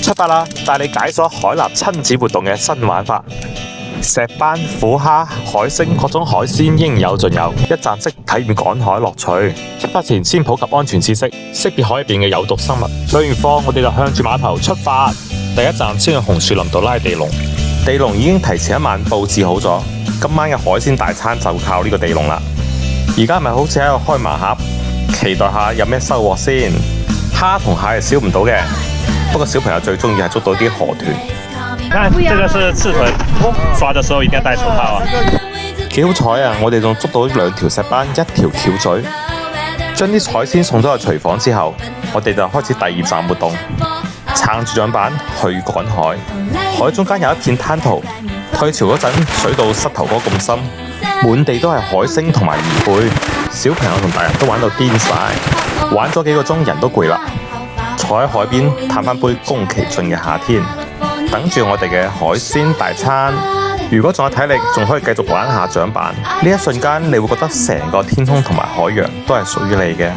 出發啦！帶你解鎖海南親子活動嘅新玩法，石斑、虎蝦、海星各種海鮮應有盡有，一站式體驗趕海樂趣。出發前先普及安全知識，識別海入邊嘅有毒生物。上完課我哋就向住碼頭出發。第一站先去紅樹林度拉地籠，地籠已經提前一晚佈置好咗，今晚嘅海鮮大餐就靠呢個地籠啦。而家係咪好似喺度開盲盒？期待下有咩收穫先。蝦同蟹係少唔到嘅，不過小朋友最中意係捉到啲河豚。看，這個是刺豚，抓的時候一定要戴手套啊！幾好彩啊！我哋仲捉到2條石斑，1條翹嘴。將啲海鮮送咗去廚房之後，我哋就開始第2站活動，撐住槳板去趕海。海中間有一片灘塗，退潮嗰陣水到膝頭哥咁深，滿地都係海星同埋魚貝。小朋友同大人都玩到癲晒，玩咗幾個鐘，人都攰啦。坐喺海邊嘆翻杯宮崎駿嘅夏天，等住我哋嘅海鮮大餐。如果仲有體力，仲可以繼續玩下槳板。呢一瞬間，你會覺得成個天空同埋海洋都係屬於你嘅。